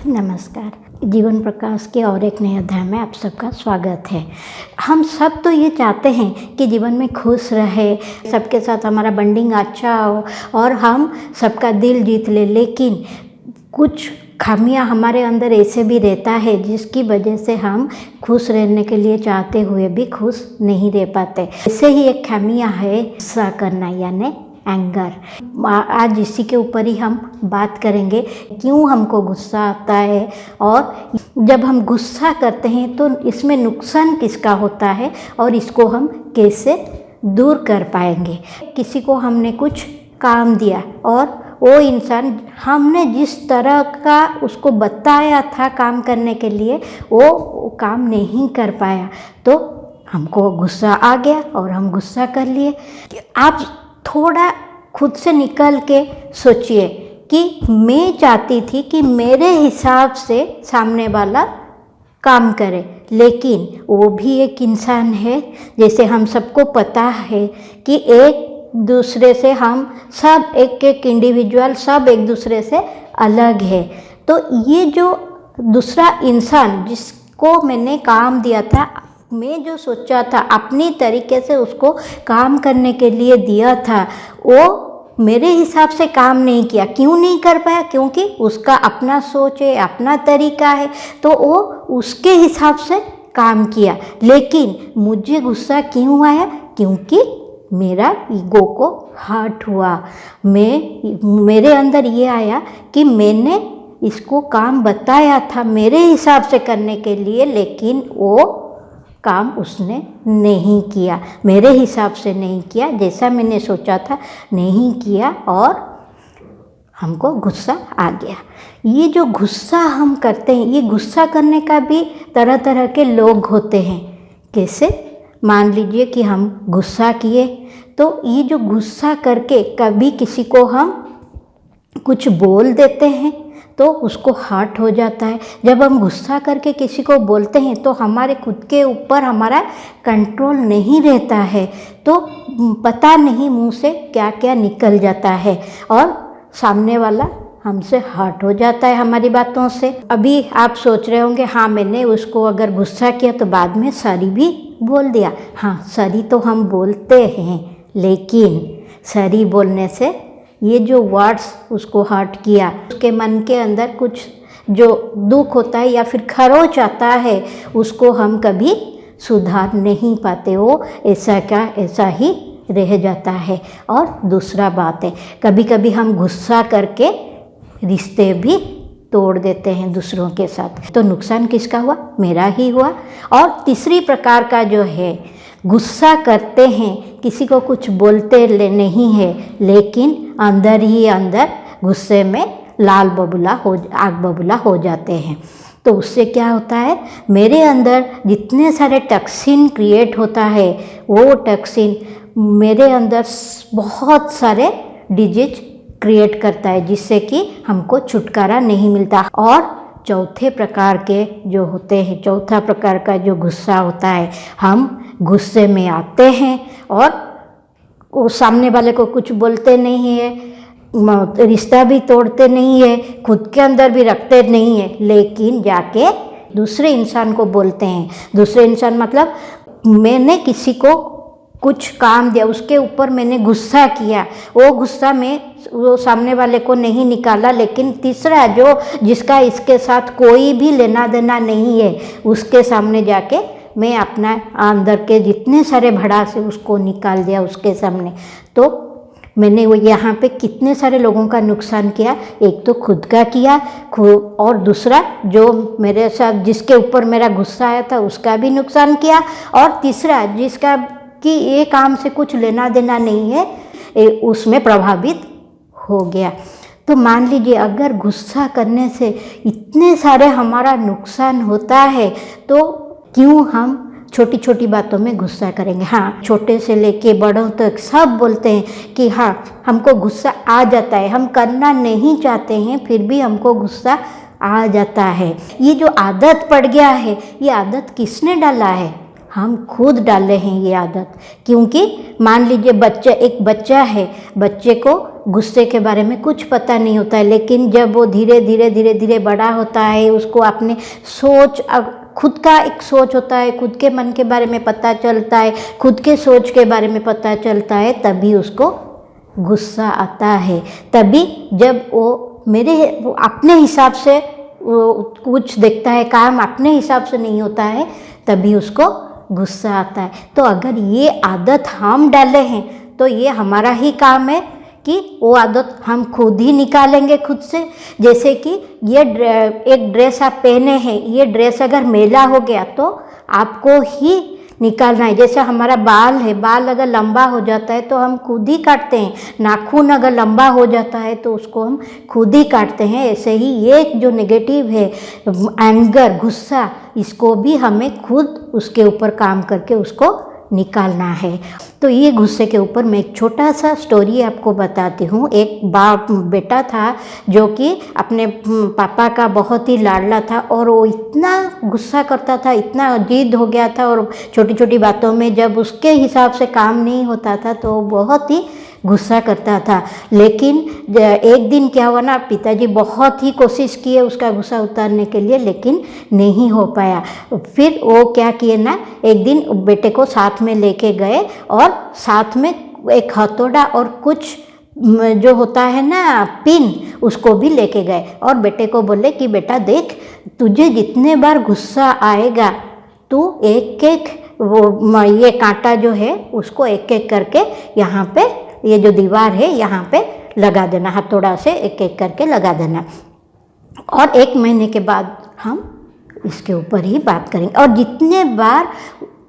नमस्कार। जीवन प्रकाश के और एक नए अध्याय में आप सबका स्वागत है। हम सब तो ये चाहते हैं कि जीवन में खुश रहे, सबके साथ हमारा बॉन्डिंग अच्छा हो और हम सबका दिल जीत ले, लेकिन कुछ खामियां हमारे अंदर ऐसे भी रहता है जिसकी वजह से हम खुश रहने के लिए चाहते हुए भी खुश नहीं रह पाते। ऐसे ही एक खामियां है गुस्सा करना, यानी एंगर। आज इसी के ऊपर ही हम बात करेंगे, क्यों हमको गुस्सा आता है और जब हम गुस्सा करते हैं तो इसमें नुकसान किसका होता है और इसको हम कैसे दूर कर पाएंगे। किसी को हमने कुछ काम दिया और वो इंसान हमने जिस तरह का उसको बताया था काम करने के लिए वो काम नहीं कर पाया, तो हमको गुस्सा आ गया और हम गुस्सा कर लिए। आप थोड़ा खुद से निकल के सोचिए कि मैं चाहती थी कि मेरे हिसाब से सामने वाला काम करे, लेकिन वो भी एक इंसान है। जैसे हम सबको पता है कि एक दूसरे से हम सब एक इंडिविजुअल सब एक दूसरे से अलग है। तो ये जो दूसरा इंसान जिसको मैंने काम दिया था, मैं जो सोचा था अपनी तरीके से उसको काम करने के लिए दिया था, वो मेरे हिसाब से काम नहीं किया। क्यों नहीं कर पाया? क्योंकि उसका अपना सोच है, अपना तरीका है, तो वो उसके हिसाब से काम किया। लेकिन मुझे गुस्सा क्यों आया? क्योंकि मेरा ईगो को हर्ट हुआ। मेरे अंदर ये आया कि मैंने इसको काम बताया था मेरे हिसाब से करने के लिए, लेकिन वो काम उसने नहीं किया, मेरे हिसाब से नहीं किया, जैसा मैंने सोचा था नहीं किया और हमको गुस्सा आ गया। ये जो गुस्सा हम करते हैं, ये गुस्सा करने का भी तरह तरह के लोग होते हैं। कैसे? मान लीजिए कि हम गुस्सा किए, तो ये जो गुस्सा करके कभी किसी को हम कुछ बोल देते हैं तो उसको हर्ट हो जाता है। जब हम गुस्सा करके किसी को बोलते हैं तो हमारे खुद के ऊपर हमारा कंट्रोल नहीं रहता है, तो पता नहीं मुंह से क्या क्या निकल जाता है और सामने वाला हमसे हर्ट हो जाता है हमारी बातों से। अभी आप सोच रहे होंगे, हाँ मैंने उसको अगर गुस्सा किया तो बाद में सॉरी भी बोल दिया। हाँ, सॉरी तो हम बोलते हैं, लेकिन सॉरी बोलने से ये जो वर्ड्स उसको हर्ट किया, उसके मन के अंदर कुछ जो दुख होता है या फिर खरोच आता है, उसको हम कभी सुधार नहीं पाते। वो ऐसा का ऐसा ही रह जाता है। और दूसरा बात है, कभी कभी हम गुस्सा करके रिश्ते भी तोड़ देते हैं दूसरों के साथ, तो नुकसान किसका हुआ? मेरा ही हुआ। और तीसरी प्रकार का जो है, गुस्सा करते हैं, किसी को कुछ बोलते नहीं है, लेकिन अंदर ही अंदर गुस्से में आग बबूला हो जाते हैं। तो उससे क्या होता है, मेरे अंदर जितने सारे टॉक्सिन क्रिएट होता है, वो टॉक्सिन मेरे अंदर बहुत सारे डिजीज क्रिएट करता है, जिससे कि हमको छुटकारा नहीं मिलता। और चौथा प्रकार का जो गुस्सा होता है, हम गुस्से में आते हैं और वो सामने वाले को कुछ बोलते नहीं है, रिश्ता भी तोड़ते नहीं है, खुद के अंदर भी रखते नहीं है, लेकिन जाके दूसरे इंसान को बोलते हैं। दूसरे इंसान मतलब मैंने किसी को कुछ काम दिया, उसके ऊपर मैंने गुस्सा किया, वो गुस्सा में वो सामने वाले को नहीं निकाला, लेकिन तीसरा जो जिसका इसके साथ कोई भी लेना देना नहीं है, उसके सामने जाके मैं अपना अंदर के जितने सारे भड़ास है उसको निकाल दिया उसके सामने। तो मैंने वो यहाँ पे कितने सारे लोगों का नुकसान किया। एक तो खुद का किया, और दूसरा जो मेरे साथ जिसके ऊपर मेरा गुस्सा आया था उसका भी नुकसान किया, और तीसरा जिसका कि ये काम से कुछ लेना देना नहीं है, उसमें प्रभावित हो गया। तो मान लीजिए अगर गुस्सा करने से इतने सारे हमारा नुकसान होता है, तो क्यों हम छोटी छोटी बातों में गुस्सा करेंगे। हाँ, छोटे से लेके बड़ों तक सब बोलते हैं कि हाँ हमको गुस्सा आ जाता है, हम करना नहीं चाहते हैं फिर भी हमको गुस्सा आ जाता है। ये जो आदत पड़ गया है, ये आदत किसने डाला है? हम खुद डाले हैं ये आदत। क्योंकि मान लीजिए एक बच्चा है, बच्चे को गुस्से के बारे में कुछ पता नहीं होता है, लेकिन जब वो धीरे धीरे बड़ा होता है, उसको अपने खुद का एक सोच होता है, खुद के मन के बारे में पता चलता है, खुद के सोच के बारे में पता चलता है, तभी उसको गुस्सा आता है। तभी जब वो अपने हिसाब से वो कुछ देखता है, काम अपने हिसाब से नहीं होता है, तभी उसको गुस्सा आता है। तो अगर ये आदत हम डाले हैं तो ये हमारा ही काम है कि वो आदत हम खुद ही निकालेंगे खुद से। जैसे कि एक ड्रेस आप पहने हैं, ये ड्रेस अगर मैला हो गया तो आपको ही निकालना है। जैसे हमारा बाल है, बाल अगर लंबा हो जाता है तो हम खुद ही काटते हैं, नाखून अगर लंबा हो जाता है तो उसको हम खुद ही काटते हैं। ऐसे ही ये जो नेगेटिव है, एंगर, गुस्सा, इसको भी हमें खुद उसके ऊपर काम करके उसको निकालना है। तो ये गुस्से के ऊपर मैं एक छोटा सा स्टोरी आपको बताती हूँ। एक बेटा था जो कि अपने पापा का बहुत ही लाडला था, और वो इतना गुस्सा करता था, इतना जिद हो गया था, और छोटी छोटी बातों में जब उसके हिसाब से काम नहीं होता था तो वो बहुत ही गुस्सा करता था। लेकिन एक दिन क्या हुआ ना, पिताजी बहुत ही कोशिश किए उसका गुस्सा उतारने के लिए, लेकिन नहीं हो पाया। फिर वो क्या किए ना, एक दिन बेटे को साथ में लेके गए और साथ में एक हथौड़ा और कुछ जो होता है ना पिन, उसको भी लेके गए और बेटे को बोले कि बेटा देख, तुझे जितने बार गुस्सा आएगा तू एक एक ये कांटा जो है उसको एक एक करके यहाँ पे, ये जो दीवार है यहाँ पे लगा देना, हथौड़ा से एक एक करके लगा देना। और 1 महीने के बाद हम इसके ऊपर ही बात करेंगे। और जितने बार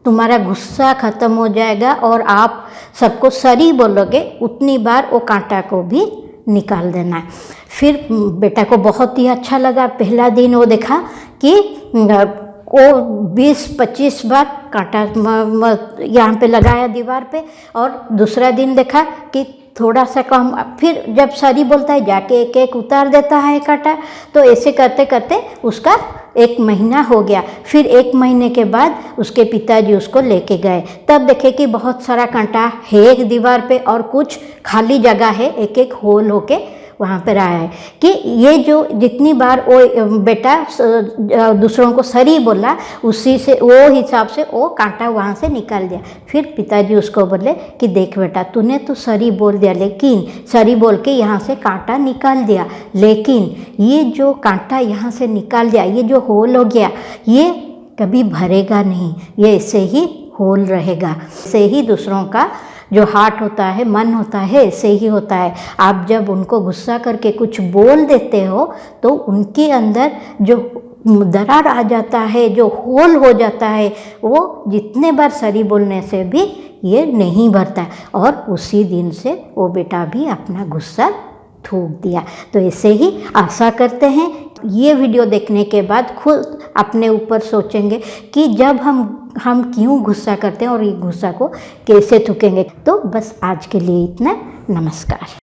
तुम्हारा गुस्सा ख़त्म हो जाएगा और आप सबको सॉरी बोलोगे, उतनी बार वो कांटा को भी निकाल देना है। फिर बेटा को बहुत ही अच्छा लगा। पहला दिन वो देखा कि वो 20-25 बार कांटा यहाँ पे लगाया दीवार पे, और दूसरा दिन देखा कि थोड़ा सा कम। फिर जब सॉरी बोलता है जाके एक एक उतार देता है कांटा। तो ऐसे करते करते उसका 1 महीना हो गया। फिर 1 महीने के बाद उसके पिताजी उसको लेके गए, तब देखे कि बहुत सारा कांटा है एक दीवार पे और कुछ खाली जगह है, एक एक होल होके वहाँ पर आया है। कि ये जो जितनी बार वो बेटा दूसरों को सॉरी बोला, उसी से वो हिसाब से वो कांटा वहाँ से निकाल दिया। फिर पिताजी उसको बोले कि देख बेटा, तूने तो सॉरी बोल दिया, लेकिन सॉरी बोल के यहाँ से कांटा निकाल दिया, लेकिन ये जो कांटा यहाँ से निकाल दिया, ये जो होल हो गया, ये कभी भरेगा नहीं, ये ऐसे ही होल रहेगा। ऐसे ही दूसरों का जो हार्ट होता है, मन होता है, ऐसे ही होता है। आप जब उनको गुस्सा करके कुछ बोल देते हो तो उनके अंदर जो दरार आ जाता है, जो होल हो जाता है, वो जितने बार सॉरी बोलने से भी ये नहीं भरता। और उसी दिन से वो बेटा भी अपना गुस्सा थूक दिया। तो ऐसे ही आशा करते हैं ये वीडियो देखने के बाद खुद अपने ऊपर सोचेंगे कि जब हम क्यों गुस्सा करते हैं और ये गुस्सा को कैसे थूकेंगे। तो बस आज के लिए इतना। नमस्कार।